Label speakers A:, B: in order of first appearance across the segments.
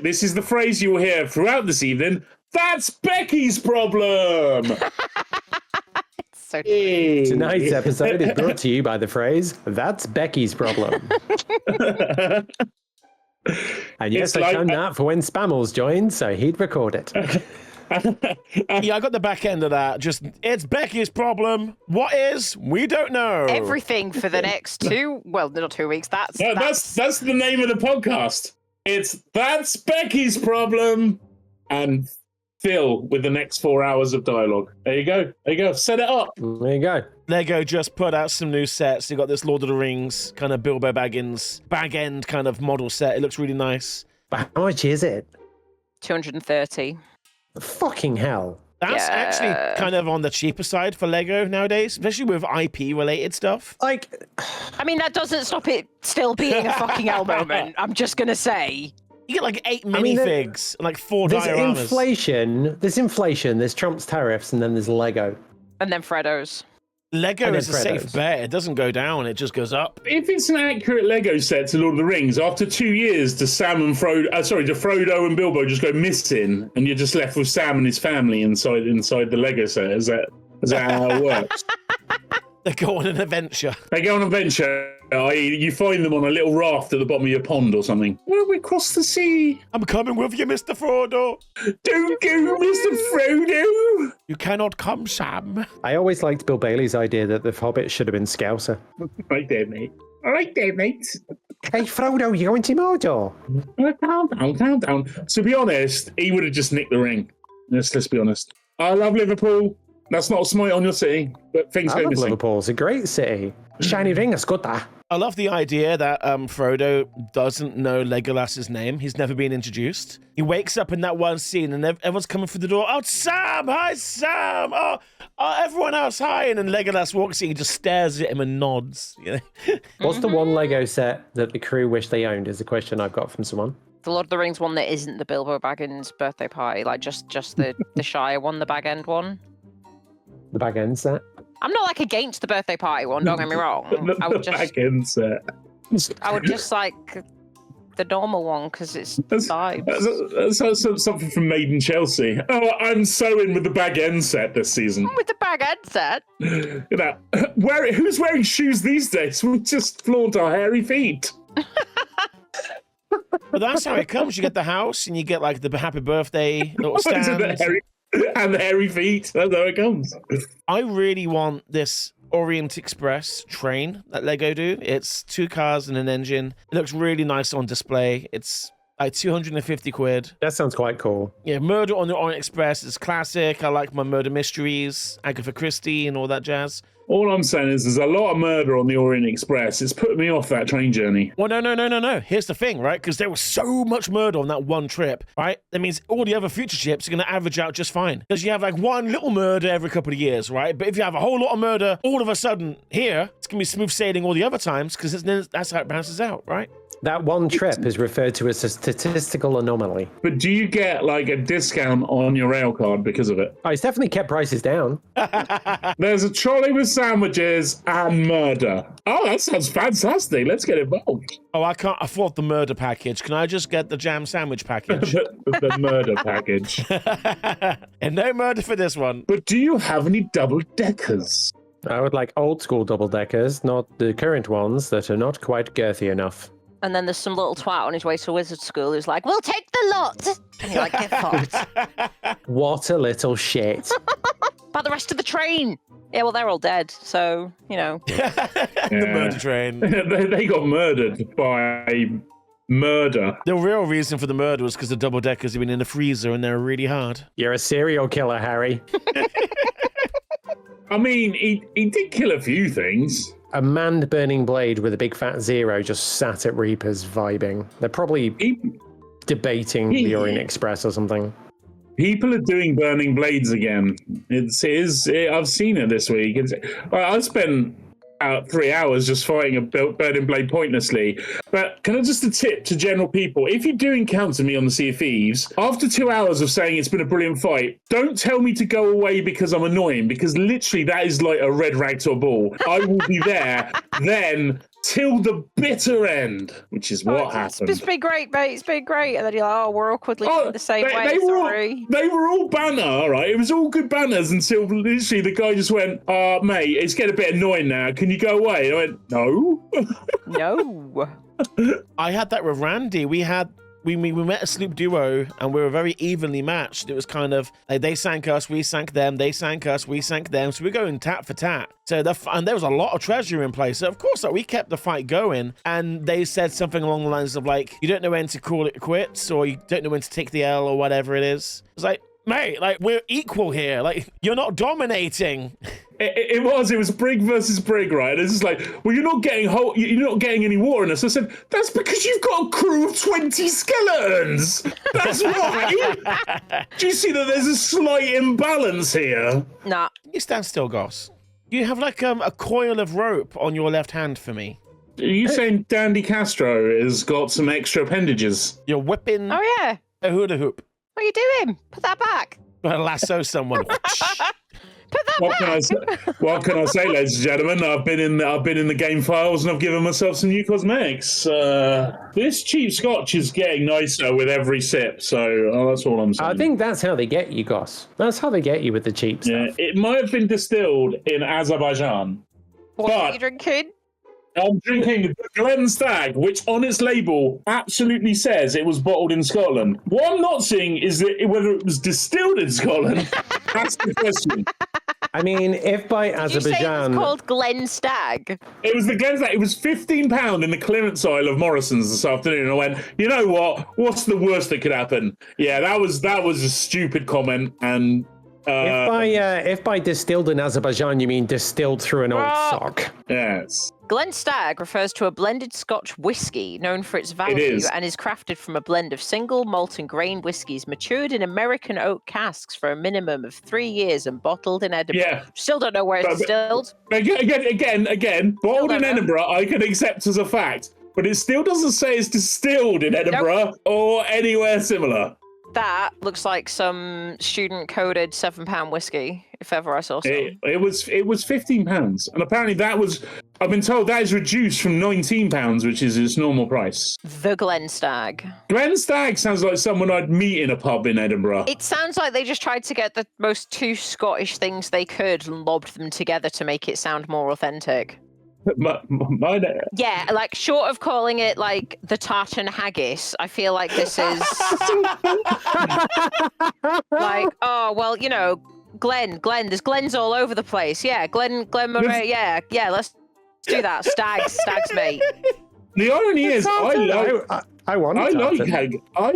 A: This is the phrase you will hear throughout this evening. That's Becky's problem.
B: So true.
C: Tonight's episode is brought to you by the phrase, that's Becky's problem. And yes, I turned that for when Spammals joined, so he'd record it.
D: Yeah, I got the back end of that. Just, it's Becky's problem. What is? We don't know.
B: Everything for the next not 2 weeks. That's
A: the name of the podcast. It's That's Becky's problem. And fill with the next 4 hours of dialogue. There you go. Set it up.
C: There you go.
D: Lego just put out some new sets. You got this Lord of the Rings kind of Bilbo Baggins bag end kind of model set. It looks really nice.
C: But how much is it?
B: 230.
C: Fucking hell.
D: That's actually kind of on the cheaper side for Lego nowadays, especially with IP related stuff.
C: Like,
B: I mean, that doesn't stop it still being a fucking hell moment. I'm just going to say.
D: You get like 8 minifigs and like 4
C: there's
D: dioramas.
C: There's inflation, there's Trump's tariffs, and then there's Lego.
B: And then Freddo's.
D: Lego is a safe bet. It doesn't go down, it just goes up.
A: If it's an accurate Lego set to Lord of the Rings, after 2 years, do Frodo and Bilbo just go missing, and you're just left with Sam and his family inside the Lego set? Is that how it works?
D: They go on an adventure.
A: I.e., you find them on a little raft at the bottom of your pond or something. Well, we cross the sea.
D: I'm coming with you, Mr. Frodo.
A: Don't go, Mr. Frodo.
D: You cannot come, Sam.
C: I always liked Bill Bailey's idea that the Hobbit should have been Scouser.
A: Right there, mate.
C: Hey, Frodo, you going to Mordor?
A: Calm down. To be honest, he would have just nicked the ring. Let's be honest. I love Liverpool. That's not a smite on your city, but things go missing.
C: Liverpool's a great city. Shiny ring is good, that.
D: I love the idea that Frodo doesn't know Legolas's name. He's never been introduced. He wakes up in that one scene and everyone's coming through the door. Oh, Sam! Hi, Sam! Oh, everyone else, hi! And then Legolas walks in, he just stares at him and nods. You know?
C: What's the one Lego set that the crew wish they owned is the question I've got from someone.
B: The Lord of the Rings one that isn't the Bilbo Baggins birthday party, like just the Shire one, the bag end one.
C: The bag end set?
B: I'm not like against the birthday party one, don't get me wrong. I would just
A: bag end set.
B: I would just like the normal one because it's vibes.
A: That's something from Made in Chelsea. Oh, I'm so in with the bag end set this season.
B: With the bag end set?
A: You know, who's wearing shoes these days? We just flaunt our hairy feet.
D: But that's how it comes. You get the house and you get like the happy birthday little stand.
A: And the hairy feet. That's how it comes.
D: I really want this Orient Express train that Lego do. It's 2 cars and an engine. It looks really nice on display. It's like 250 quid.
C: That sounds quite cool.
D: Yeah, Murder on the Orient Express is classic. I like my murder mysteries, Agatha Christie and all that jazz.
A: All I'm saying is there's a lot of murder on the Orient Express. It's put me off that train journey.
D: Well, no. Here's the thing, right? Because there was so much murder on that one trip, right? That means all the other future trips are going to average out just fine. Because you have like one little murder every couple of years, right? But if you have a whole lot of murder all of a sudden here, it's going to be smooth sailing all the other times because that's how it bounces out, right?
C: That one trip is referred to as a statistical anomaly.
A: But do you get like a discount on your rail card because of it?
C: Oh, it's definitely kept prices down.
A: There's a trolley with sandwiches and murder. Oh, that sounds fantastic. Let's get involved.
D: Oh, I can't afford the murder package. Can I just get the jam sandwich package?
A: the murder package.
D: And no murder for this one.
A: But do you have any double-deckers?
C: I would like old school double-deckers, not the current ones that are not quite girthy enough.
B: And then there's some little twat on his way to wizard school who's like, we'll take the lot. And you're like, get fucked.
C: What a little shit.
B: About the rest of the train. Yeah, well, they're all dead. So, you know.
D: The murder train.
A: They got murdered by murder.
D: The real reason for the murder was because the double-deckers have been in the freezer and they're really hard.
C: You're a serial killer, Harry.
A: I mean, he did kill a few things.
C: A manned burning blade with a big fat zero just sat at Reapers vibing. They're probably debating the Orient Express or something.
A: People are doing burning blades again. I've seen it this week. I spent about 3 hours just fighting a burning blade pointlessly. But can I just a tip to general people? If you do encounter me on the Sea of Thieves, after 2 hours of saying it's been a brilliant fight, don't tell me to go away because I'm annoying, because literally that is like a red rag to a bull. I will be there then till the bitter end, which is what happened.
B: It's been great, mate. It's been great. And then you're like, we're awkwardly the same way. Sorry.
A: They were all banter, right? It was all good banners until literally the guy just went, mate, it's getting a bit annoying now. Can you go away? And I went, no.
B: No.
D: I had that with Randy. We met a sloop duo and we were very evenly matched. It was kind of like they sank us, we sank them, they sank us, we sank them. So we're going tat for tat. So and there was a lot of treasure in place. So of course, we kept the fight going. And they said something along the lines of like, you don't know when to call it quits, or you don't know when to take the L, or whatever it is. It's like, mate, like we're equal here. Like you're not dominating.
A: It was Brig versus Brig, right? It's just like, well, you're not getting any water in us. I said, that's because you've got a crew of 20 skeletons. That's why. Do you see that there's a slight imbalance here?
B: Nah.
D: You stand still, Goss. You have like a coil of rope on your left hand for me.
A: Are you saying Dandy Castro has got some extra appendages?
D: You're whipping
B: Oh, yeah.
D: a hula hoop.
B: What are you doing? Put that back.
D: Gonna lasso someone.
B: Put that back.
A: What can I say, ladies and gentlemen? I've been in the game files and I've given myself some new cosmetics. This cheap scotch is getting nicer with every sip, so that's all I'm saying.
C: I think that's how they get you, Goss. That's how they get you with the cheap stuff.
A: Yeah, it might have been distilled in Azerbaijan.
B: What are you drinking?
A: I'm drinking the Glen Stag, which on its label absolutely says it was bottled in Scotland. What I'm not seeing is whether it was distilled in Scotland. That's the question.
C: I mean, if by Azerbaijan...
B: Did you say it was called Glen Stag?
A: It was the Glen Stag. It was £15 in the clearance aisle of Morrison's this afternoon. I went, you know what? What's the worst that could happen? Yeah, that was a stupid comment. And
C: if by distilled in Azerbaijan you mean distilled through an old sock.
A: Yes.
B: Glen Stag refers to a blended Scotch whiskey known for its value and is crafted from a blend of single malt and grain whiskies matured in American oak casks for a minimum of 3 years and bottled in Edinburgh.
A: Yeah.
B: Still don't know where it's distilled.
A: Again, bottled in Edinburgh, I can accept as a fact, but it still doesn't say it's distilled in Edinburgh or anywhere similar.
B: That looks like some student-coded £7 whiskey, if ever I saw some.
A: It was £15, and apparently I've been told that is reduced from £19, which is its normal price.
B: The Glen Stag.
A: Glen Stag sounds like someone I'd meet in a pub in Edinburgh.
B: It sounds like they just tried to get the most two Scottish things they could and lobbed them together to make it sound more authentic. Yeah, like short of calling it like the tartan haggis, I feel like this is like, oh well, you know, Glen, there's Glens all over the place. Yeah, Glen Murray, yeah, let's do that. Stags, mate.
A: The irony is, I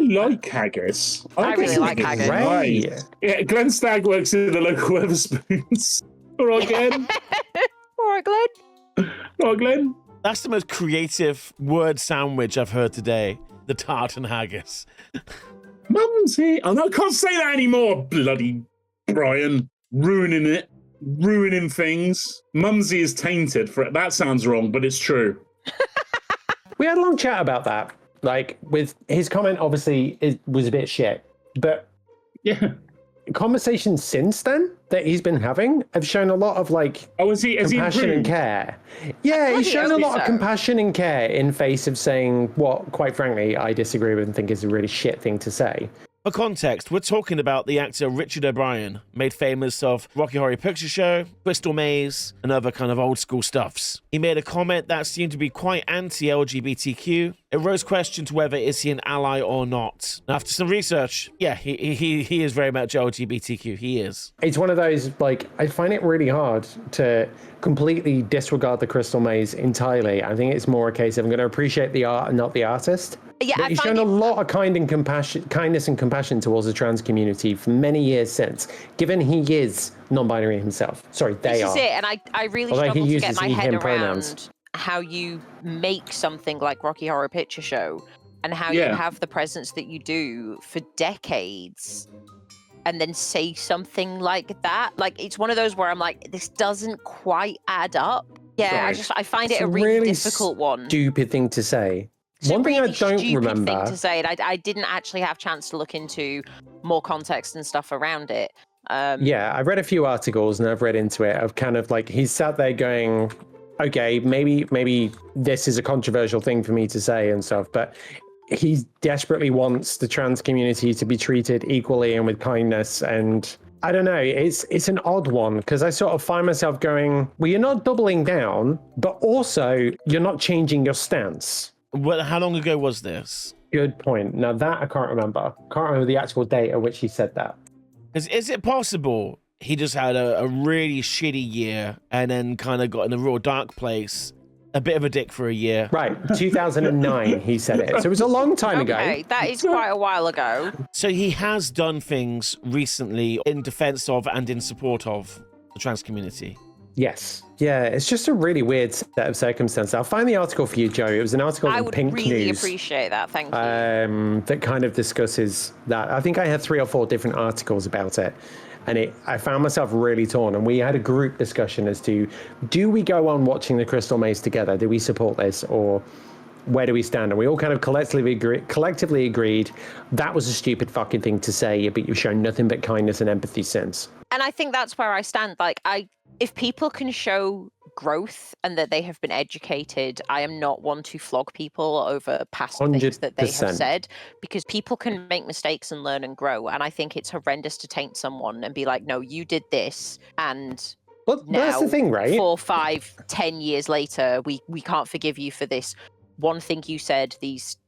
A: like haggis.
B: I really like haggis.
A: Right. Yeah, Glen Stag works in the local Wetherspoons. All right, Glenn.
B: All right, Glenn.
A: Oh, Glenn.
D: That's the most creative word sandwich I've heard today. The tartan haggis.
A: Mumsy. Oh, no, I can't say that anymore, bloody Brian. Ruining things. Mumsy is tainted for it. That sounds wrong, but it's true.
C: We had a long chat about that. Like, with his comment, obviously, it was a bit shit. But
A: yeah,
C: conversations since then that he's been having have shown a lot of compassion and care. Yeah, he's shown a lot of compassion and care in face of saying what, quite frankly, I disagree with and think is a really shit thing to say.
D: For context, we're talking about the actor Richard O'Brien, made famous of Rocky Horror Picture Show, Crystal Maze, and other kind of old school stuffs. He made a comment that seemed to be quite anti-LGBTQ. It rose questions whether is he an ally or not. After some research, yeah, he is very much LGBTQ. He is.
C: It's one of those, like, I find it really hard to completely disregard the Crystal Maze entirely. I think it's more a case of I'm going to appreciate the art and not the artist.
B: Yeah,
C: he's shown a lot of kindness and compassion towards the trans community for many years since, given he is non-binary himself. Sorry, they are.
B: This is it, and I really struggle to get my head around how you make something like Rocky Horror Picture Show and how you have the presence that you do for decades and then say something like that. Like, it's one of those where I'm like, this doesn't quite add up. Yeah, right. I find it a really difficult one.
C: Stupid thing to say.
B: It's
C: one thing
B: really
C: I don't remember.
B: Thing to say, and I didn't actually have a chance to look into more context and stuff around it.
C: Yeah, I've read a few articles and I've read into it of kind of like he's sat there going, okay, maybe this is a controversial thing for me to say and stuff, but he desperately wants the trans community to be treated equally and with kindness. And I don't know, it's an odd one, because I sort of find myself going, well, you're not doubling down, but also you're not changing your stance.
D: Well, how long ago was this?
C: Good point. Now that I can't remember. Can't remember the actual date at which he said that.
D: Is it possible he just had a really shitty year and then kind of got in a real dark place, a bit of a dick for a year?
C: Right, 2009 he said it. So it was a long time ago.
B: Okay, that is quite a while ago.
D: So he has done things recently in defense of and in support of the trans community.
C: Yes. Yeah, it's just a really weird set of circumstances. I'll find the article for you, Joe. It was an article in Pink News.
B: I would really appreciate that, thank you.
C: That kind of discusses that. I think I had 3 or 4 different articles about it. And I found myself really torn. And we had a group discussion as to, do we go on watching the Crystal Maze together? Do we support this? Or where do we stand? And we all kind of collectively agreed that was a stupid fucking thing to say, but you've shown nothing but kindness and empathy since.
B: And I think that's where I stand. Like, if people can show growth and that they have been educated, I am not one to flog people over past 100%. Things that they have said, because people can make mistakes and learn and grow. And I think it's horrendous to taint someone and be like, no, you did this. And
C: well,
B: now,
C: that's the thing, right?
B: 4, 5, 10 years later, we can't forgive you for this one thing you said, these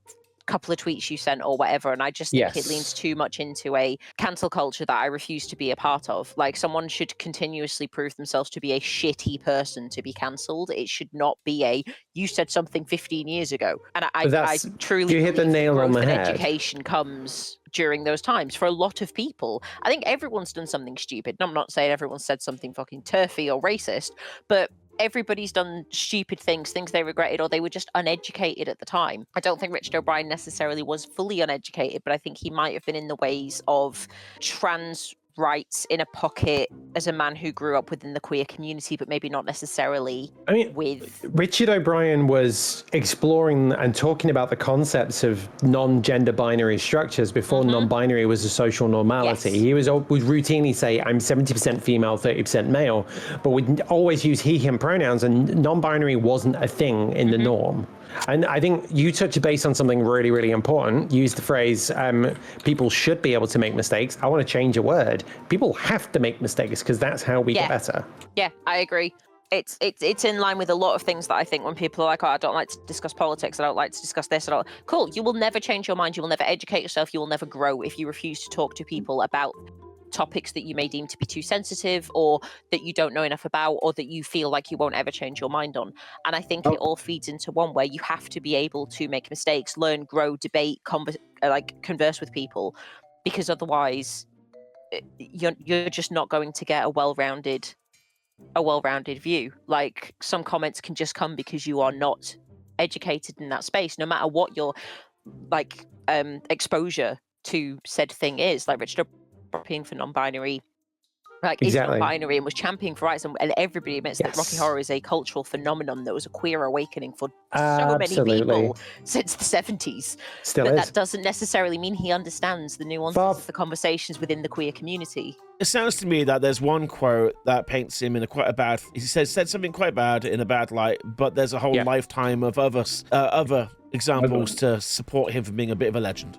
B: couple of tweets you sent or whatever. And I just think it leans too much into a cancel culture that I refuse to be a part of. Like, someone should continuously prove themselves to be a shitty person to be cancelled. It should not be you said something 15 years ago. And I truly
C: you hit the nail on the head.
B: Education comes during those times for a lot of people. I think everyone's done something stupid. And I'm not saying everyone's said something fucking turfy or racist, but everybody's done stupid things they regretted, or they were just uneducated at the time. I don't think Richard O'Brien necessarily was fully uneducated, but I think he might have been in the ways of trans rights in a pocket as a man who grew up within the queer community, but maybe not necessarily with...
C: Richard O'Brien was exploring and talking about the concepts of non-gender binary structures before non-binary was a social normality. Yes. He would routinely say, I'm 70% female, 30% male, but would always use he, him pronouns, and non-binary wasn't a thing in the norm. And I think you touched base on something really, really important. Use the phrase, people should be able to make mistakes. I want to change a word. People have to make mistakes because that's how we get better.
B: Yeah, I agree. It's in line with a lot of things that I think when people are like, oh, I don't like to discuss politics, I don't like to discuss this, cool, you will never change your mind, you will never educate yourself, you will never grow if you refuse to talk to people about topics that you may deem to be too sensitive, or that you don't know enough about, or that you feel like you won't ever change your mind on. And I think it all feeds into one where you have to be able to make mistakes, learn, grow, debate, converse with people, because otherwise you're just not going to get a well-rounded view. Like, some comments can just come because you are not educated in that space, no matter what your exposure to said thing is. Like, Richard O'Brien for non-binary, is non-binary and was championing for rights, and everybody admits that Rocky Horror is a cultural phenomenon that was a queer awakening for so many people since the 70s. That doesn't necessarily mean he understands the nuances of the conversations within the queer community.
D: It sounds to me that there's one quote that paints him in he said something quite bad in a bad light, but there's a whole lifetime of other examples to support him for being a bit of a legend.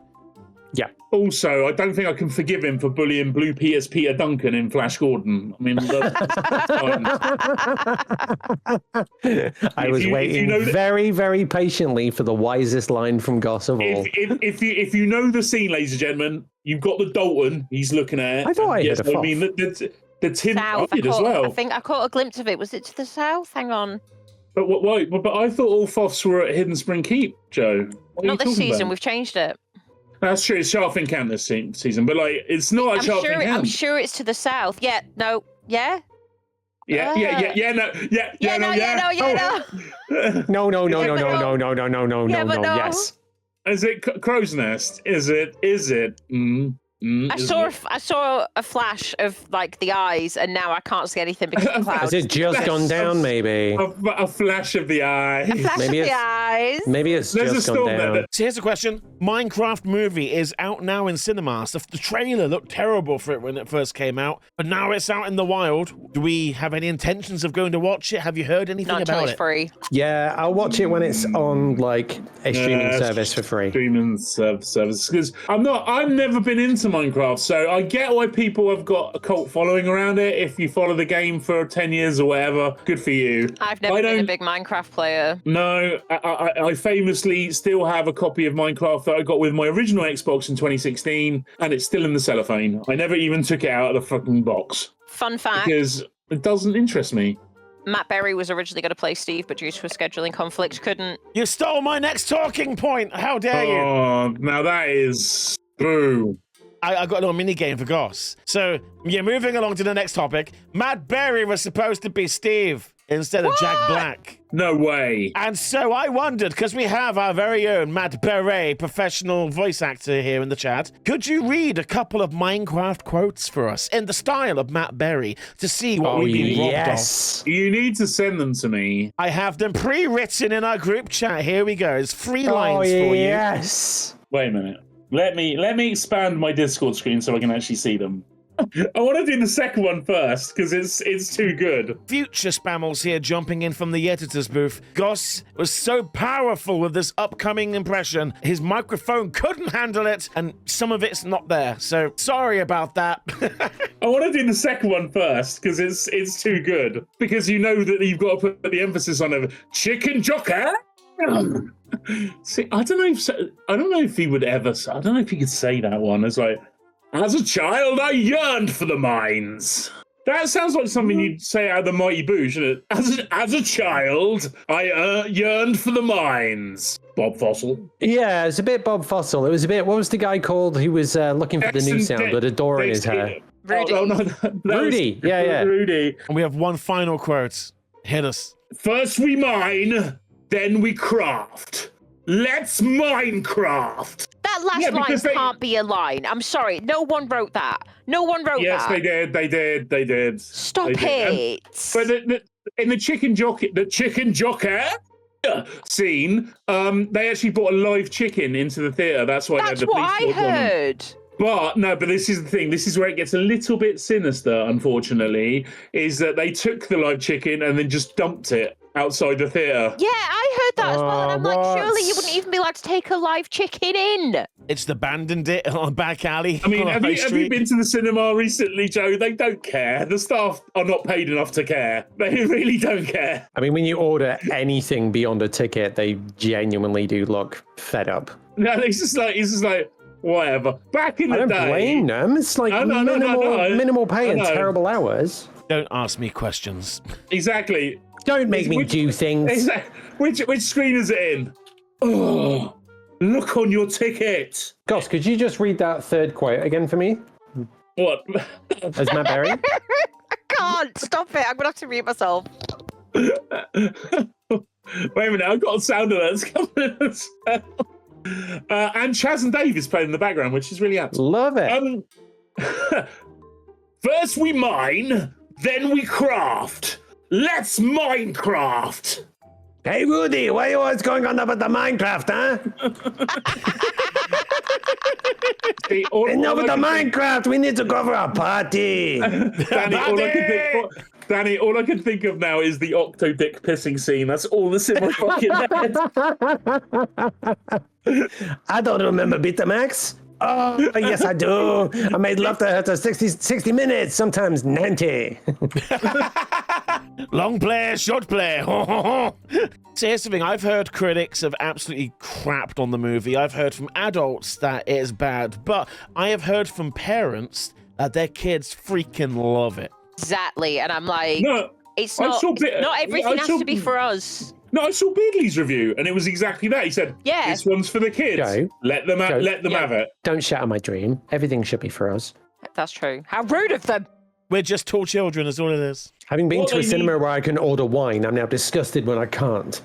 C: Yeah.
A: Also, I don't think I can forgive him for bullying Blue Peter Duncan in Flash Gordon. I mean,
C: I was waiting very, very patiently for the wisest line from Goss of all.
A: If you know the scene, ladies and gentlemen, you've got the Dalton. He's looking at it.
C: I thought I heard a
A: I mean, the tin I did as well.
B: I think I caught a glimpse of it. Was it to the south? Hang on.
A: But why? But I thought all Foths were at Hidden Spring Keep, Joe.
B: Not this season. We've changed it.
A: That's true. It's Sharfin Camp this season, but it's not at Sharfin Camp.
B: I'm sure it's to the south. Yeah. No. Yeah.
A: No.
C: Yes.
A: Is it Crow's Nest? Is it?
B: I saw a flash of like the eyes, and now I can't see anything because of the clouds.
C: Has it just gone down? Maybe
A: a flash of the eye.
B: A flash of the eyes.
C: Maybe it's just gone down.
D: So here's a question: Minecraft movie is out now in cinemas. The trailer looked terrible for it when it first came out, but now it's out in the wild. Do we have any intentions of going to watch it? Have you heard anything
B: Not
D: about
B: it's
D: it?
B: free.
C: Yeah, I'll watch it when it's on like a streaming service for free.
A: Streaming service, because I've never been into Minecraft, so I get why people have got a cult following around it. If you follow the game for 10 years or whatever, good for you.
B: I've never been a big Minecraft player.
A: No, I famously still have a copy of Minecraft that I got with my original Xbox in 2016, and it's still in the cellophane. I never even took it out of the fucking box.
B: Fun fact.
A: Because it doesn't interest me.
B: Matt Berry was originally going to play Steve, but due to a scheduling conflict, couldn't.
D: You stole my next talking point. How dare you?
A: Oh, now that is boo.
D: I got a little mini game for Goss. So, yeah, moving along to the next topic. Matt Berry was supposed to be Steve instead of Jack Black.
A: No way.
D: And so I wondered, because we have our very own Matt Berry, professional voice actor here in the chat, could you read a couple of Minecraft quotes for us in the style of Matt Berry to see what we've been robbed of?
A: You need to send them to me.
D: I have them pre-written in our group chat. Here we go. It's 3 lines for you.
C: Yes.
A: Wait a minute. Let me expand my Discord screen so I can actually see them. I want to do the second one first because it's too good.
D: Future Spammals here jumping in from the editor's booth. Goss was so powerful with this upcoming impression, his microphone couldn't handle it, and some of it's not there. So sorry about that.
A: I want to do the second one first because it's too good. Because you know that you've got to put the emphasis on a chicken jocker. See, I don't know if he would ever. I don't know if he could say that one. It's like, as a child, I yearned for the mines. That sounds like something you'd say out of the Mighty Boo, shouldn't it? As a child, I yearned for the mines. Bob Fossil.
C: Yeah, it's a bit Bob Fossil. It was a bit. What was the guy called who was looking for the new sound with a door in his hair?
B: Rudy.
A: Oh, no,
C: Rudy. Yeah.
A: Rudy.
D: And we have one final quote. Hit us.
A: First we mine, then we craft. Let's Minecraft.
B: That last line can't be a line. I'm sorry. No one wrote that. No one wrote that.
A: Yes, they did.
B: Stop it.
A: But in the chicken jocker scene, they actually brought a live chicken into the theatre. That's why
B: That's
A: they had the
B: what I heard.
A: But this is the thing. This is where it gets a little bit sinister, unfortunately, is that they took the live chicken and then just dumped it outside the theatre.
B: Yeah, I heard that as well. And I'm like, surely you wouldn't even be allowed to take a live chicken in.
D: It's abandoned it on a back alley.
A: I mean, have you been to the cinema recently, Joe? They don't care. The staff are not paid enough to care. They really don't care.
C: I mean, when you order anything beyond a ticket, they genuinely do look fed up.
A: No, it's just like, whatever. Back in the day.
C: I don't blame them. It's like minimal pay and terrible hours.
D: Don't ask me questions.
A: Exactly.
C: Don't make me do things.
A: Which screen is it in? Oh, look on your ticket.
C: Goss, could you just read that third quote again for me?
A: What?
C: As Matt Berry?
B: I can't. Stop it. I'm going to have to mute myself.
A: Wait a minute. I've got a sound alerts coming. And Chaz and Dave is playing in the background, which is really apt.
C: Love it.
A: First we mine, then we craft. Let's Minecraft.
C: Hey, Rudy, why are you always going on about the Minecraft, huh? Enough with the Minecraft. We need to go for a party.
A: Danny, all I can think of now is the octo dick pissing scene. That's all that's in my fucking head.
C: I don't remember Betamax. Oh, yes, I do. I made love to her to 60 minutes, sometimes 90.
D: Long play, short play. So here's the thing. I've heard critics have absolutely crapped on the movie. I've heard from adults that it is bad. But I have heard from parents that their kids freaking love it.
B: Exactly. And I'm like,
A: no,
B: it's not everything has to be for us.
A: No, I saw Beardley's review, and it was exactly that. He said, this one's for the kids.
C: Joe,
A: let them have it.
C: Don't shatter my dream. Everything should be for us.
B: That's true. How rude of them.
D: We're just tall children, is all it is.
C: Having been to a cinema where I can order wine, I'm now disgusted when I can't.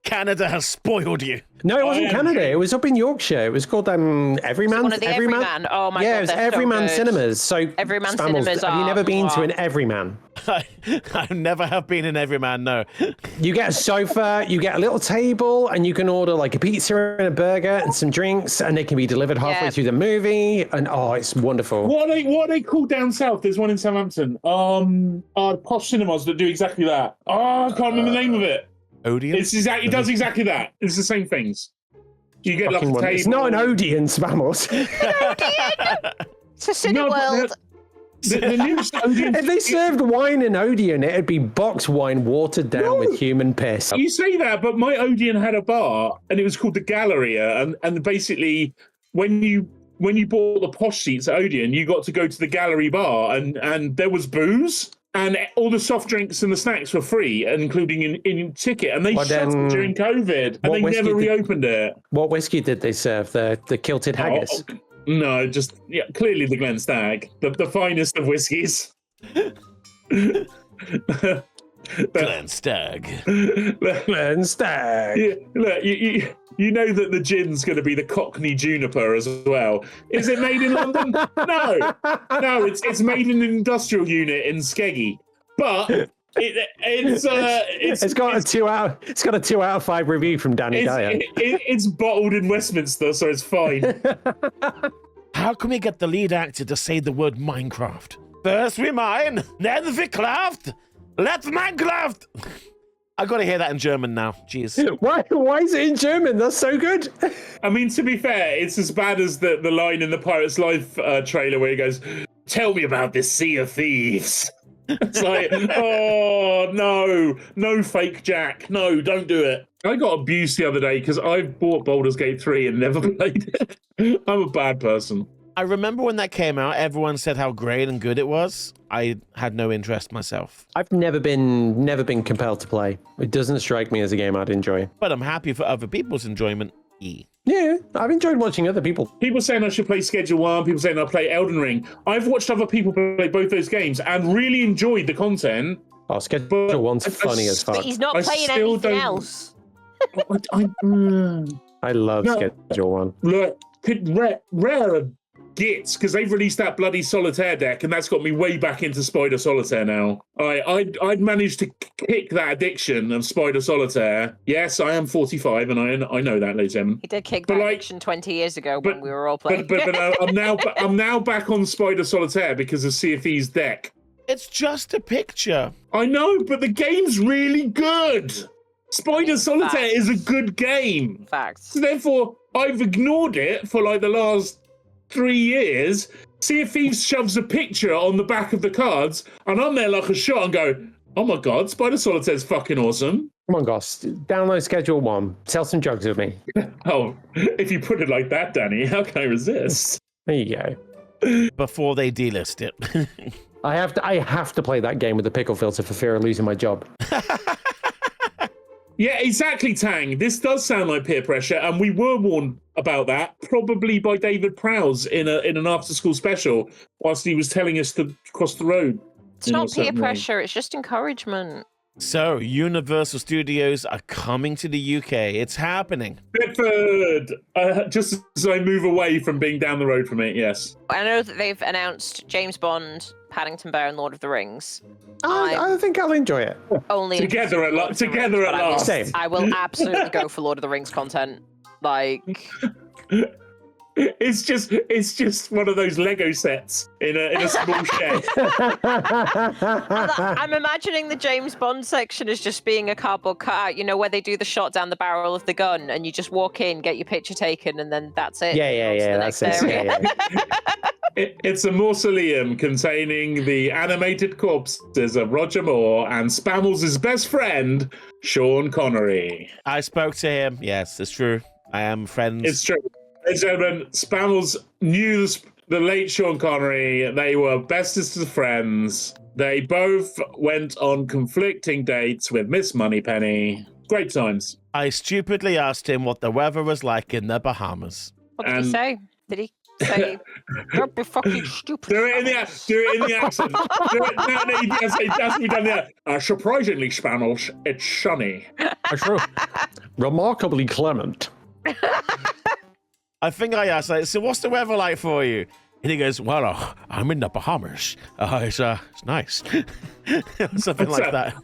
D: Canada has spoiled you.
C: No, it wasn't Canada. It was up in Yorkshire. It was called Everyman.
B: One of the Everyman. Oh my god,
C: it was Everyman Cinemas. So
B: Everyman
C: Spammals,
B: Cinemas.
C: Have you never been to an Everyman?
D: I never have been in Everyman. No.
C: You get a sofa, you get a little table, and you can order like a pizza and a burger and some drinks, and they can be delivered halfway through the movie. And it's wonderful.
A: What are they called down south? There's one in Southampton. Posh cinemas that do exactly that. I can't remember the name of it.
D: Odeon?
A: It does exactly that. It's the same things. You get like a table.
C: It's not an Odeon, Spammals.
B: It's a Cineworld.
A: The new Odeon.
C: If they served wine in Odeon, it'd be box wine watered down with human piss.
A: You say that, but my Odeon had a bar, and it was called the Galleria, and basically, when you bought the posh seats at Odeon, you got to go to the gallery bar, and there was booze. And all the soft drinks and the snacks were free, including in ticket. And they shut it during COVID, and they never reopened it.
C: What whiskey did they serve? The kilted haggis?
A: No, just clearly the Glen Stag, the finest of whiskies.
D: Glen Stag.
C: Glen Stag.
A: Yeah, look, you know that the gin's going to be the Cockney Juniper as well. Is it made in London? No, it's made in an industrial unit in Skeggy. But it's got a 2 out of 5 review from Danny Dyer. It's bottled in Westminster, so it's fine.
D: How can we get the lead actor to say the word Minecraft? First we mine, then we craft. Let's Minecraft! I got to hear that in German now. Jeez.
C: Why is it in German? That's so good.
A: I mean, to be fair, it's as bad as the line in the Pirates Life trailer where he goes, "Tell me about this Sea of Thieves." It's like, oh, no, fake Jack. No, don't do it. I got abused the other day because I bought Baldur's Gate 3 and never played it. I'm a bad person.
D: I remember when that came out, everyone said how great and good it was. I had no interest myself.
C: I've never been compelled to play. It doesn't strike me as a game I'd enjoy.
D: But I'm happy for other people's enjoyment.
C: Yeah, I've enjoyed watching other people.
A: People saying I should play Schedule 1, people saying I'll play Elden Ring. I've watched other people play both those games and really enjoyed the content.
C: Oh, Schedule 1's funny as fuck.
B: But he's not playing anything else.
C: I love Schedule 1.
A: Look, rare gits, because they've released that bloody solitaire deck, and that's got me way back into Spider Solitaire now. I'd managed to kick that addiction of Spider Solitaire. Yes, I am 45, and I know that, ladies and gentlemen.
B: He did kick that addiction 20 years ago when we were all playing.
A: But I'm now back on Spider Solitaire because of Sea of Thieves deck.
D: It's just a picture.
A: I know, but the game's really good. Spider Solitaire is a good game.
B: Facts.
A: So therefore, I've ignored it for like the last 3 years. Sea of Thieves shoves a picture on the back of the cards, and I'm there like a shot and go, oh my god, Spider Solitaire's fucking awesome.
C: Come on, Goss, download Schedule 1. Sell some drugs with me.
A: Oh, if you put it like that, Danny, how can I resist?
C: There you go.
D: Before they delist it.
C: I have to play that game with the pickle filter for fear of losing my job.
A: Yeah, exactly, Tang. This does sound like peer pressure, and we were warned about that, probably by David Prowse in an after-school special, whilst he was telling us to cross the road.
B: It's not peer pressure, it's just encouragement.
D: So, Universal Studios are coming to the UK. It's happening.
A: Bedford! Just as I move away from being down the road from it, yes.
B: I know that they've announced James Bond, Paddington Bear, and Lord of the Rings.
C: I think I'll enjoy it.
B: Only
A: together at last.
C: Same.
B: I will absolutely go for Lord of the Rings content. Like,
A: it's just one of those Lego sets in a small shed.
B: I'm imagining the James Bond section as just being a cardboard cutout, you know, where they do the shot down the barrel of the gun and you just walk in, get your picture taken, and then that's it.
C: Yeah, that's it. Yeah.
A: It's a mausoleum containing the animated corpses of Roger Moore and Spammals' best friend, Sean Connery.
D: I spoke to him. Yes, it's true. I am friends.
A: It's true. Ladies and gentlemen, Spammals knew the late Sean Connery. They were bestest of friends. They both went on conflicting dates with Miss Moneypenny. Great times.
D: I stupidly asked him what the weather was like in the Bahamas.
B: What did he say? Did he say, don't be fucking stupid?
A: Do it in the accent. It has to be done there. Surprisingly, Spammals, it's sunny.
C: True. Remarkably clement.
D: I think I asked, like, so what's the weather like for you? And he goes, well, I'm in the Bahamas. It's nice. Something like that.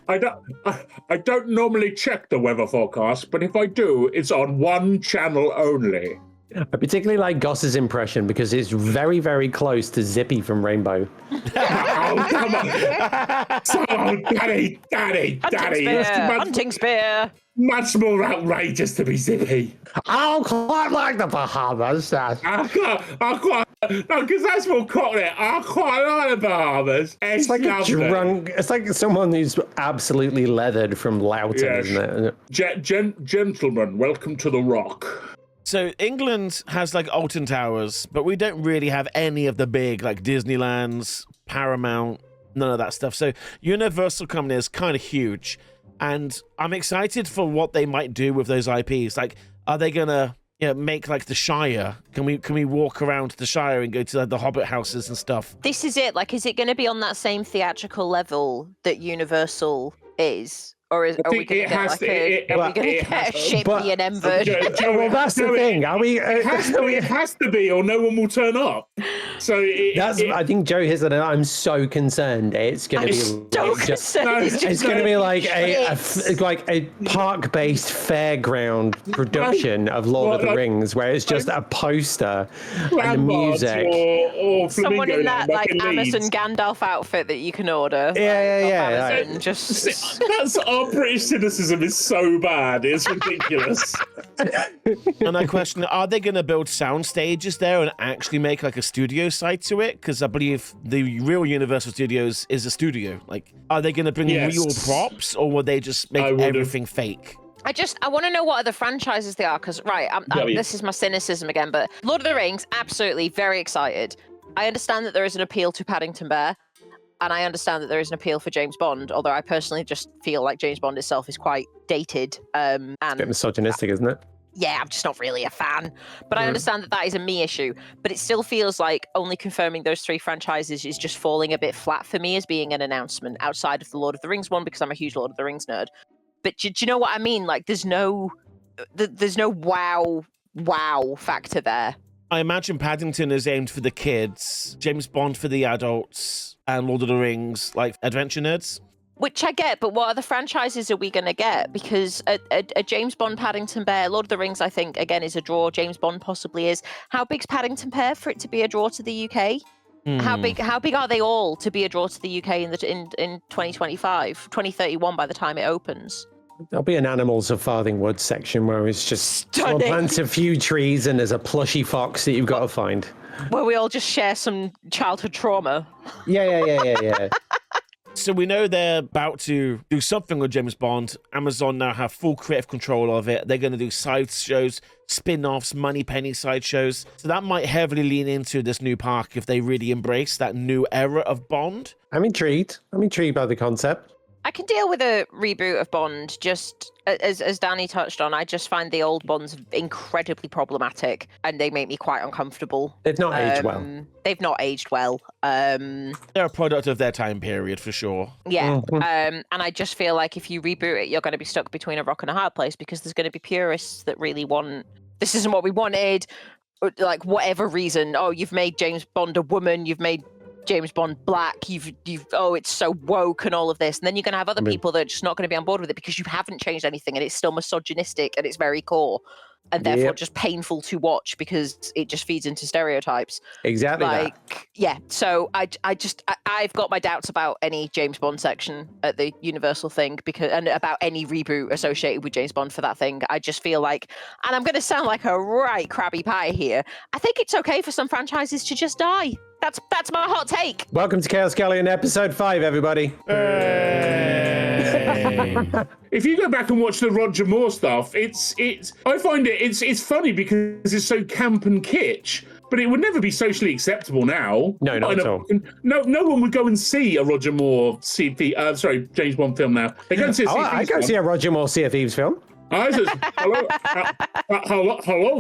A: I don't normally check the weather forecast, but if I do, it's on one channel only.
C: I particularly like Goss's impression because it's very, very close to Zippy from Rainbow.
A: Oh, come on. Daddy.
B: Hunting spear.
A: Much more outrageous to be Zippy.
C: Oh, quite like the Bahamas.
A: No, because that's more cockney. I quite like the Bahamas.
C: It's like lovely. A drunk. It's like someone who's absolutely leathered from Loughton, isn't it?
A: Gentlemen, welcome to the Rock.
D: So England has like Alton Towers, but we don't really have any of the big like Disneylands, Paramount, none of that stuff. So Universal coming is kind of huge, and I'm excited for what they might do with those IPs. Like, are they gonna make like the Shire? Can we walk around the Shire and go to the Hobbit houses and stuff?
B: This is it. Like, is it going to be on that same theatrical level that Universal is? Or are we going to get a Shippy and M version?
C: Well, that's the thing. Are we?
A: It has to be, or no one will turn up. So
C: I think Joe hits it. I'm so concerned. It's going to be. It's going to be like a park-based fairground production of Lord of the Rings, where it's just a poster and the music.
A: Or
B: someone in that like Amazon Gandalf outfit that you can order.
C: Yeah.
B: Amazon, just
A: that's. Our British cynicism is so bad. It's ridiculous.
D: And I question, are they going to build sound stages there and actually make like a studio side to it? Because I believe the real Universal Studios is a studio. Like, are they going to bring real props, or will they just make everything fake?
B: I want to know what other franchises they are, because, this is my cynicism again, but Lord of the Rings, absolutely very excited. I understand that there is an appeal to Paddington Bear. And I understand that there is an appeal for James Bond, although I personally just feel like James Bond itself is quite dated. And
C: it's a bit misogynistic, isn't it?
B: Yeah, I'm just not really a fan. But I understand that is a me issue. But it still feels like only confirming those three franchises is just falling a bit flat for me as being an announcement outside of the Lord of the Rings one, because I'm a huge Lord of the Rings nerd. But do you know what I mean? Like, there's no wow factor there.
D: I imagine Paddington is aimed for the kids, James Bond for the adults, and Lord of the Rings, like adventure nerds.
B: Which I get, but what other franchises are we going to get? Because a James Bond, Paddington Bear, Lord of the Rings, I think, again, is a draw. James Bond possibly is. How big's Paddington Bear for it to be a draw to the UK? How big are they all to be a draw to the UK in 2025, 2031 by the time it opens?
C: There'll be an Animals of Farthing Woods section where it's just someone plants a few trees and there's a plushy fox that you've got to find.
B: Where we all just share some childhood trauma.
C: Yeah.
D: So we know they're about to do something with James Bond. Amazon now have full creative control of it. They're going to do side shows, spin-offs, money-penny side shows. So that might heavily lean into this new park if they really embrace that new era of Bond.
C: I'm intrigued by the concept.
B: I can deal with a reboot of Bond, just as Danny touched on. I just find the old Bonds incredibly problematic, and they make me quite uncomfortable.
C: They've not aged well.
B: They've not aged well.
D: They're a product of their time period, for sure.
B: Yeah, and I just feel like if you reboot it, you're going to be stuck between a rock and a hard place, because there's going to be purists that really want, this isn't what we wanted, like whatever reason. Oh, you've made James Bond a woman, you've made James Bond black, you've it's so woke and all of this, and then you're going to have other people that are just not going to be on board with it because you haven't changed anything and it's still misogynistic at its very core, and therefore just painful to watch because it just feeds into stereotypes.
C: Exactly.
B: So I've got my doubts about any James Bond section at the Universal thing, and about any reboot associated with James Bond for that thing. I just feel like, and I'm going to sound like a right crabby pie here, I think it's okay for some franchises to just die. That's my hot take.
C: Welcome to Chaos Galleon episode 5, everybody.
A: If you go back and watch the Roger Moore stuff, I find it's funny because it's so camp and kitsch, but it would never be socially acceptable now.
C: No, not at all.
A: No one would go and see a Roger Moore James Bond film now. They go and see a Sea of Thieves
C: I go see a Roger Moore Sea of Thieves film.
A: Hello,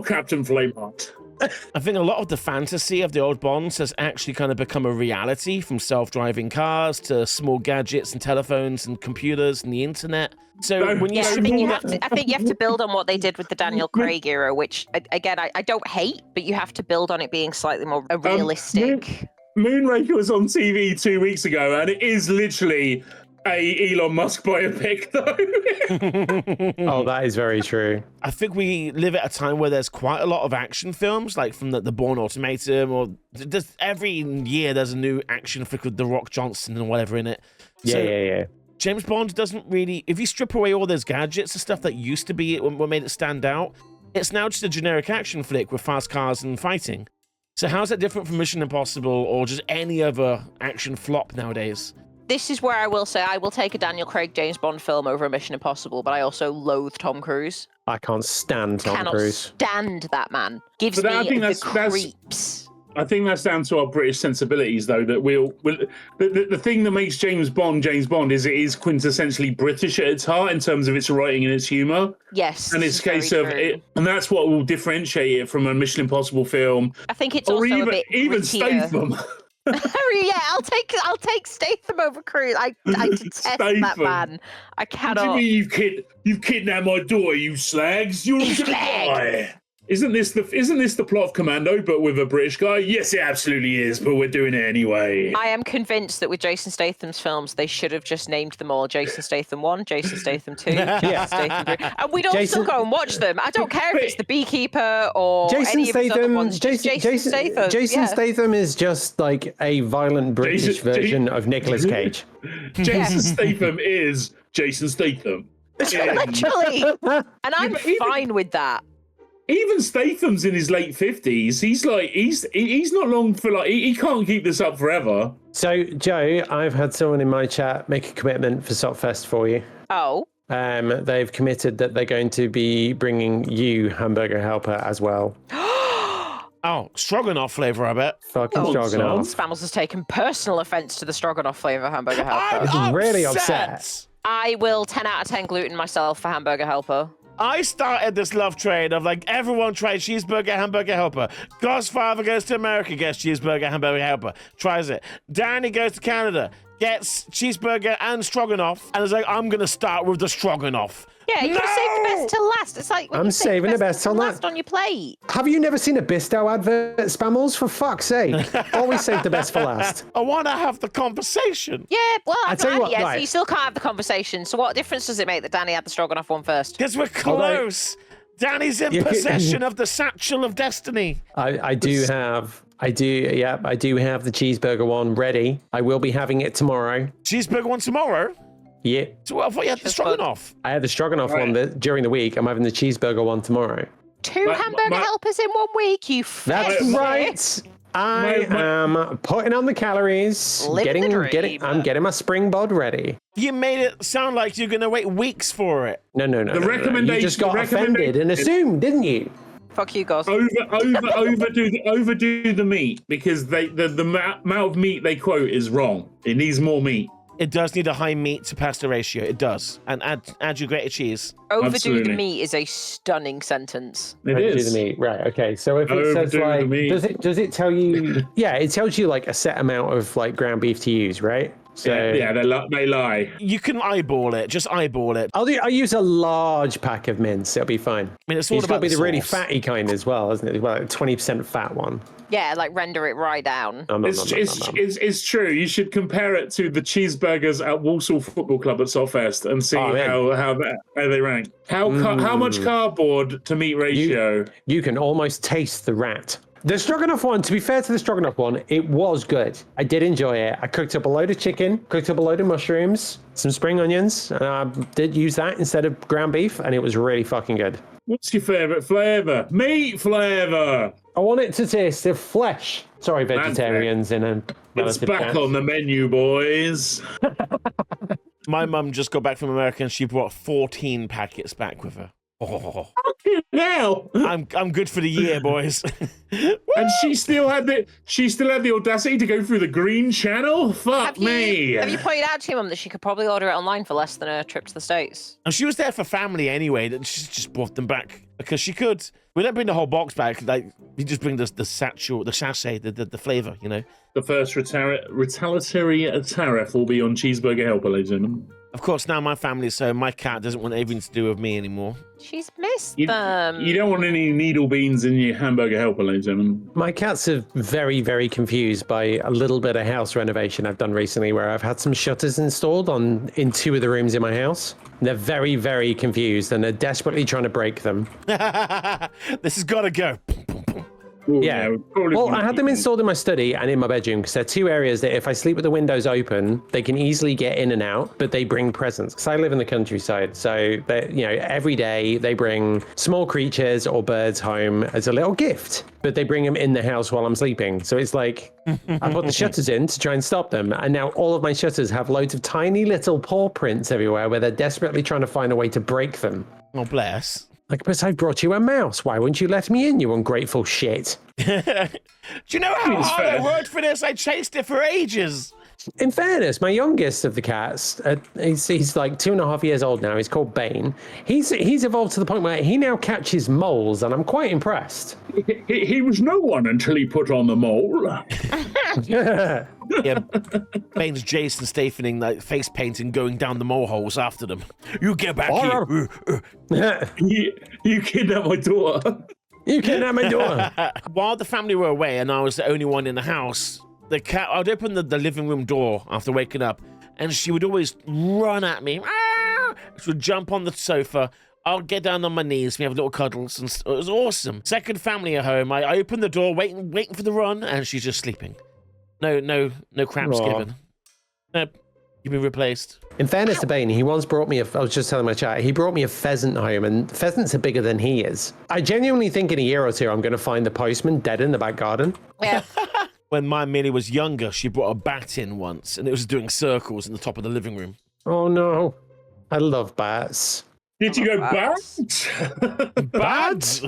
A: Captain Flameheart.
D: I think a lot of the fantasy of the old Bonds has actually kind of become a reality, from self-driving cars to small gadgets and telephones and computers and the internet. So when you
B: I think you have to build on what they did with the Daniel Craig era, which again I don't hate, but you have to build on it being slightly more realistic.
A: Moonraker was on TV 2 weeks ago, and it is literally a Elon Musk biopic, though.
C: Oh, that is very true.
D: I think we live at a time where there's quite a lot of action films, like from the Bourne Ultimatum, or just every year there's a new action flick with The Rock Johnson and whatever in it.
C: Yeah.
D: James Bond doesn't really, if you strip away all those gadgets and stuff that used to be what made it stand out, it's now just a generic action flick with fast cars and fighting. So how's that different from Mission Impossible or just any other action flop nowadays?
B: This is where I will say I will take a Daniel Craig James Bond film over a Mission Impossible, but I also loathe Tom Cruise.
C: I can't stand Tom Cruise.
B: Stand that man. Gives me the creeps.
A: I think that's down to our British sensibilities, though, that the thing that makes James Bond is it is quintessentially British at its heart in terms of its writing and its humour.
B: Yes.
A: And it's a case of it, and that's what will differentiate it from a Mission Impossible film.
B: I think it's also a bit
A: even
B: grittier.
A: Statham.
B: Yeah, I'll take Statham over Cruise. I detest that man. I cannot.
A: What do you mean you've kidnapped my daughter, you slags? You're a slag. Isn't this the plot of Commando, but with a British guy? Yes, it absolutely is, but we're doing it anyway.
B: I am convinced that with Jason Statham's films, they should have just named them all Jason Statham 1, Jason Statham 2, Jason Statham 3. And we'd all still go and watch them. I don't care if it's The Beekeeper or any of his other ones. Jason Statham.
C: Jason Statham is just like a violent British version of Nicolas Cage.
A: Jason Statham is Jason Statham.
B: Literally. And I'm fine with that.
A: Even Statham's in his late 50s. He's not long for he can't keep this up forever.
C: So, Joe, I've had someone in my chat make a commitment for Sopfest for you.
B: Oh.
C: They've committed that they're going to be bringing you Hamburger Helper as well.
D: Oh, stroganoff flavor, I bet.
C: Fucking stroganoff.
B: Spammals has taken personal offense to the stroganoff flavor Hamburger Helper.
C: I'm really upset.
B: I will 10 out of 10 gluten myself for Hamburger Helper.
D: I started this love train of like everyone tried cheeseburger, hamburger helper. Godfather goes to America, gets cheeseburger, hamburger helper, tries it. Danny goes to Canada, gets cheeseburger and stroganoff, and is like, I'm gonna start with the stroganoff.
B: Yeah, you could save the best till last. It's like
C: I'm saving the best till last
B: on your plate.
C: Have you never seen a Bisto advert, Spammals? For fuck's sake. Always save the best for last.
D: I want to have the conversation.
B: Yeah, well,
C: I tell you what,
B: so you still can't have the conversation. So what difference does it make that Danny had the stroganoff one first?
D: Because we're close. Danny's in possession of the satchel of destiny.
C: I do have the cheeseburger one ready. I will be having it tomorrow.
D: Cheeseburger one tomorrow?
C: Yeah.
D: So I thought you had the stroganoff.
C: I had the stroganoff one during the week. I'm having the cheeseburger one tomorro.
B: Two hamburger helpers in 1 week, you
C: That's right. I am putting on the calories. I'm getting my spring bod ready.
D: You made it sound like you're going to wait weeks for it.
C: No.
A: The recommendation.
C: You just got offended and assumed, didn't you?
B: Fuck you, guys.
A: Overdo the meat, because the amount of meat they quote is wrong. It needs more meat.
D: It does need a high meat to pasta ratio. It does. And add your grated cheese.
B: Overdo the meat is a stunning sentence.
C: Overdo the meat. Right. Okay. So if it says like, does it tell you? Yeah, it tells you like a set amount of like ground beef to use, right? So
A: yeah, they lie.
D: You can eyeball it. Just eyeball it.
C: I'll use a large pack of mince. It'll be fine.
D: I mean, it's all about
C: the really fatty kind as well, isn't it? Well, 20% fat one.
B: Yeah, like render it right down.
A: It's true. You should compare it to the cheeseburgers at Walsall Football Club at Salfest and see how they rank. How much cardboard to meat ratio?
C: You can almost taste the rat. The stroganoff one, to be fair to the stroganoff one, it was good. I did enjoy it. I cooked up a load of chicken, cooked up a load of mushrooms, some spring onions, and I did use that instead of ground beef, and it was really fucking good.
A: What's your favourite flavour? Meat flavour!
C: I want it to taste of flesh. Sorry, vegetarians in a
A: It's back on the menu, boys.
D: My mum just got back from America and she brought 14 packets back with her. Oh.
A: Fucking hell!
D: I'm good for the year, boys.
A: And she still had the audacity to go through the green channel. Fuck me.
B: Have you pointed out to your mum that she could probably order it online for less than a trip to the States?
D: And she was there for family anyway. That she just brought them back because she could. We don't bring the whole box back. Like we just bring the satchel, the sachet, the flavor. You know.
A: The first retaliatory tariff will be on cheeseburger helper, ladies and gentlemen.
D: Of course, now my family's home. My cat doesn't want anything to do with me anymore.
B: She's missed them.
A: You don't want any needle beans in your hamburger helper, ladies and gentlemen.
C: My cats are very, very confused by a little bit of house renovation I've done recently where I've had some shutters installed in 2 of the rooms in my house. They're very, very confused and they're desperately trying to break them.
D: This has got to go.
A: Ooh,
C: yeah. Well, I had them installed in my study and in my bedroom because they're 2 areas that if I sleep with the windows open, they can easily get in and out, but they bring presents. Because I live in the countryside, so every day they bring small creatures or birds home as a little gift, but they bring them in the house while I'm sleeping. So it's like I put the shutters in to try and stop them, and now all of my shutters have loads of tiny little paw prints everywhere where they're desperately trying to find a way to break them.
D: Oh, bless.
C: Like, but I brought you a mouse. Why wouldn't you let me in, you ungrateful shit?
D: Do you know how hard I worked for this? I chased it for ages.
C: In fairness, my youngest of the cats, he's like 2.5 years old now. He's called Bane. He's evolved to the point where he now catches moles, and I'm quite impressed.
A: He was no one until he put on the mole.
D: Yeah, Bane's Jason Stathaming, like face painting, going down the mole holes after them. You get back here.
A: You kidnapped my daughter.
C: You kidnapped my daughter.
D: While the family were away and I was the only one in the house, the cat, I'd open the living room door after waking up, and she would always run at me. She would jump on the sofa. I'll get down on my knees. We have little cuddles, and it was awesome. Second family at home. I open the door, waiting for the run, and she's just sleeping. No craps given. Nope. You've been replaced.
C: In fairness to Bane, he once brought me I was just telling my chat, he brought me a pheasant home, and pheasants are bigger than he is. I genuinely think in a year or two, I'm going to find the postman dead in the back garden.
B: Yeah.
D: When my Millie was younger, she brought a bat in once, and it was doing circles in the top of the living room.
C: Oh, no. I love bats.
A: Did you go bat?
D: Bat?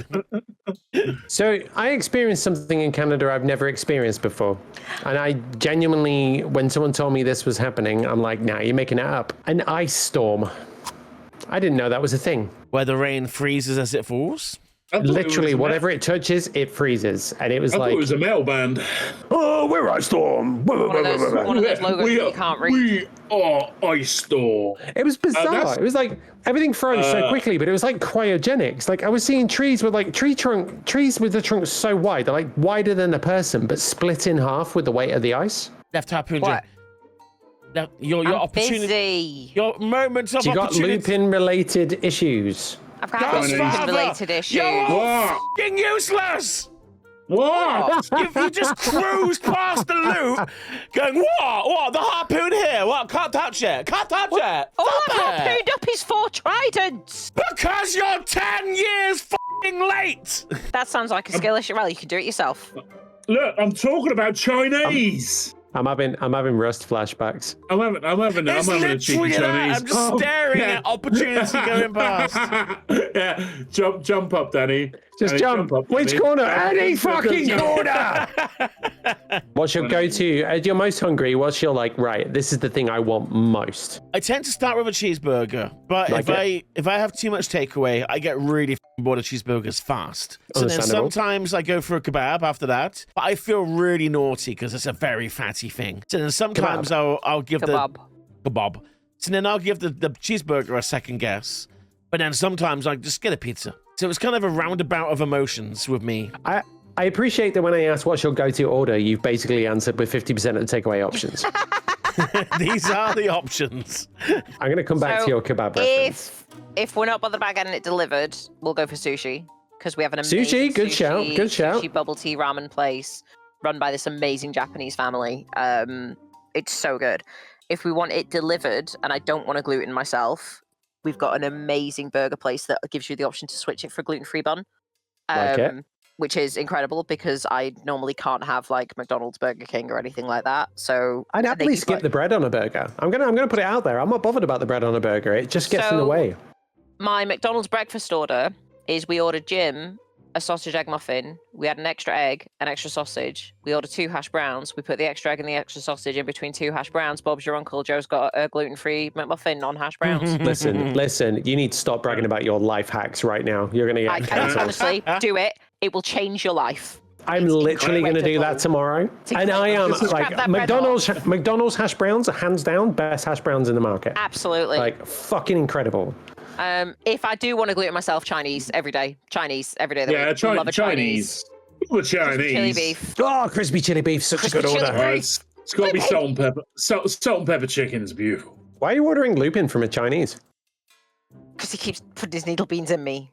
C: So I experienced something in Canada I've never experienced before. And I genuinely, when someone told me this was happening, I'm like, nah, you're making it up. An ice storm. I didn't know that was a thing.
D: Where the rain freezes as it falls?
C: Literally, whatever it touches, it freezes. And it was
A: I thought it was a metal band.
C: Oh, we're Ice Storm.
B: One of those logos that you can't read.
A: We are Ice Storm.
C: It was bizarre. It was like everything froze so quickly, but it was like cryogenics. Like I was seeing trees with like trees with the trunks so wide, they're like wider than a person, but split in half with the weight of the ice.
D: Left harpoon. Your opportunity.
B: Busy.
D: Your moments of
C: You got
D: opportunity.
C: Lupin-related issues.
B: I've got related issues.
D: You're f***ing useless!
A: What?
D: You just cruised past the loop, going, what? The harpoon here? What? Can't touch it. Can't touch it.
B: All I harpooned up is 4 tridents.
D: Because you're 10 years f***ing late.
B: That sounds like a skill issue. Well, you can do it yourself.
A: Look, I'm talking about Chinese.
C: I'm having Rust flashbacks.
A: I'm having a cheeky Chinese.
D: I'm just staring at opportunity going past.
A: Yeah, jump up, Danny.
C: Just
A: Danny,
C: jump.
A: up,
C: Which
A: Danny.
C: corner? Any fucking corner! What's your go-to? As you're most hungry, what's your right, this is the thing I want most?
D: I tend to start with a cheeseburger, but if I have too much takeaway, I get really bored of cheeseburgers fast. So then sometimes I go for a kebab after that, but I feel really naughty because it's a very fatty thing. So then sometimes I'll give the kebab. So then I'll give the cheeseburger a second guess, but then sometimes I just get a pizza. So it's kind of a roundabout of emotions with me.
C: I appreciate that when I ask what's your go-to order, you've basically answered with 50% of the takeaway options.
D: These are the options.
C: I'm going to come back to your kebab reference.
B: If we're not bothered about getting it delivered, we'll go for sushi because we have an amazing
C: good shout.
B: Sushi bubble tea ramen place run by this amazing Japanese family. It's so good. If we want it delivered and I don't want a gluten myself, we've got an amazing burger place that gives you the option to switch it for a gluten-free bun. Which is incredible because I normally can't have like McDonald's, Burger King, or anything like that. So
C: I'd happily skip the bread on a burger. I'm gonna put it out there. I'm not bothered about the bread on a burger. It just gets in the way.
B: my McDonald's breakfast order is we ordered Jim a sausage egg muffin. We had an extra egg, an extra sausage. We ordered 2 hash browns. We put the extra egg and the extra sausage in between 2 hash browns. Bob's your uncle. Joe's got a gluten-free McMuffin on hash browns.
C: Listen. You need to stop bragging about your life hacks right now. You're gonna get.
B: Honestly, do it. It will change your life.
C: I'm literally going to do that tomorrow. And I am like McDonald's hash browns are hands down best hash browns in the market.
B: Absolutely.
C: Like fucking incredible.
B: If I do want to gluten myself, Chinese every day. Chinese every day.
A: Love a Chinese.
B: Chili beef.
C: Oh, crispy chili beef, such a good order.
A: It's got to be salt and pepper. Salt and pepper chicken is beautiful.
C: Why are you ordering Lupin from a Chinese?
B: Because he keeps putting his needle beans in me.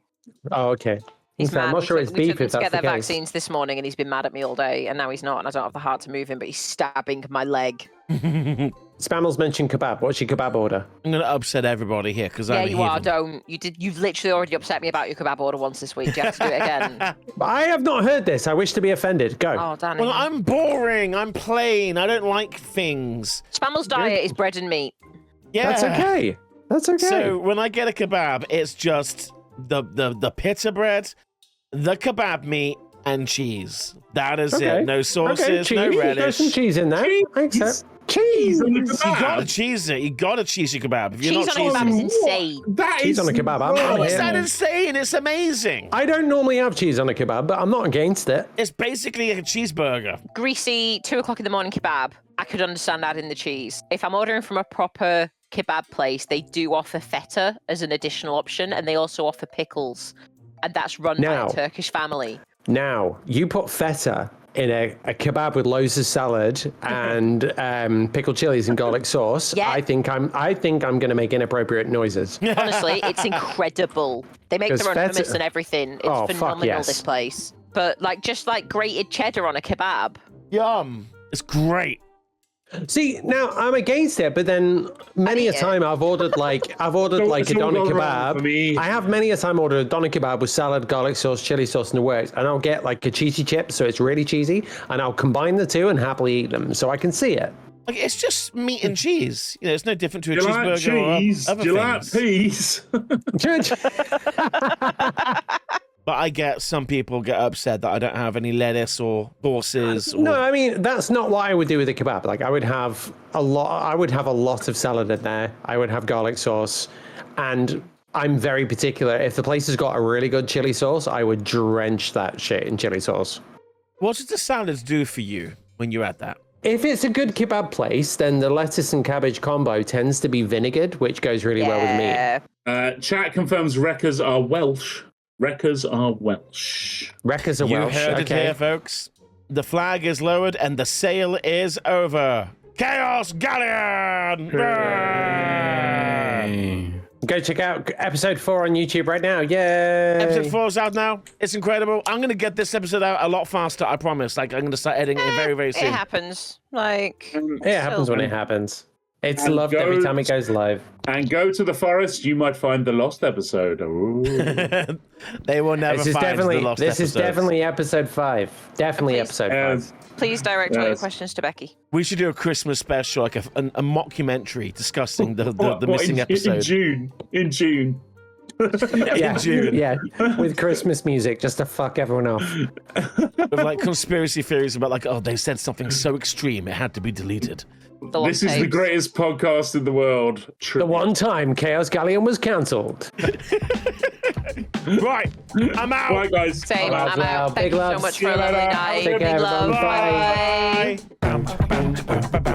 C: Oh, okay.
B: He's mad.
C: I'm not sure it's beef if that's the case. We took them to get their
B: vaccines this morning, and he's been mad at me all day, and now he's not, and I don't have the heart to move him, but he's stabbing my leg.
C: Spammals mentioned kebab. What's your kebab order?
D: I'm going to upset everybody here because
B: you are. Don't. You've literally already upset me about your kebab order once this week. Do you have to do it again?
C: I have not heard this. I wish to be offended. Go.
B: Oh, Danny.
D: Well, I'm boring. I'm plain. I don't like things.
B: Spammals' diet is bread and meat.
D: Yeah.
C: That's okay. That's okay.
D: So when I get a kebab, it's just the pita bread, the kebab meat, and cheese. That is it. No sauces, no relish.
C: There's some cheese in there. I accept. Cheese on the kebab.
D: You gotta cheese it. You gotta cheese your kebab. If you're
B: cheese
D: not
B: on a kebab is insane.
C: Cheese on a kebab.
D: How is that insane? It's amazing.
C: I don't normally have cheese on a kebab, but I'm not against it.
D: It's basically a cheeseburger.
B: Greasy 2:00 in the morning kebab. I could understand adding the cheese. If I'm ordering from a proper kebab place, they do offer feta as an additional option, and they also offer pickles, and that's run by a Turkish family. Now,
C: you put feta in a kebab with loads of salad and pickled chilies and garlic sauce. Yeah. I think I'm going to make inappropriate noises.
B: Honestly, it's incredible. They make their own hummus and everything. It's phenomenal, this place. But just like grated cheddar on a kebab.
D: Yum. It's great.
C: See, now I'm against it, but then many a time I've ordered like a doner kebab. I have many a time ordered a doner kebab with salad, garlic sauce, chili sauce, and the works, and I'll get like a cheesy chip, so it's really cheesy, and I'll combine the two and happily eat them, so I can see it.
D: Like, it's just meat and cheese. You know, it's no different to a cheeseburger or other things.
A: Do you like peas?
D: But I get some people get upset that I don't have any lettuce or sauces.
C: No, I mean, that's not what I would do with a kebab. Like, I would have a lot of salad in there. I would have garlic sauce, and I'm very particular. If the place has got a really good chili sauce, I would drench that shit in chili sauce.
D: What does the salads do for you when you add that?
C: If it's a good kebab place, then the lettuce and cabbage combo tends to be vinegared, which goes really well with meat.
A: Chat confirms wreckers are Welsh. Wreckers are Welsh.
C: Wreckers are Welsh.
D: You heard it here, folks. The flag is lowered and the sale is over. Chaos Galleon!
C: Go check out episode 4 on YouTube right now. Yay!
D: Episode 4 is out now. It's incredible. I'm going to get this episode out a lot faster, I promise. Like, I'm going to start editing it very, very soon.
B: It happens.
C: It happens when it happens. It's loved every time it goes live.
A: And go to the forest, you might find the lost episode.
D: They will never find the lost episode.
C: This is definitely episode 5. Definitely episode 5.
B: Please direct all your questions to Becky.
D: We should do a Christmas special, like a mockumentary discussing the missing episode.
A: In June.
C: In June. Yeah, with Christmas music just to fuck everyone off.
D: With like conspiracy theories about like, oh, they said something so extreme it had to be deleted.
A: This is the greatest podcast in the world.
C: The one time Chaos Galleon was cancelled.
D: Right, I'm out.
A: Bye, guys.
B: Same, I'm out. Thank you so much for a lovely night.
C: Take care,
B: Big love.
C: everyone. Bye.
D: Bye.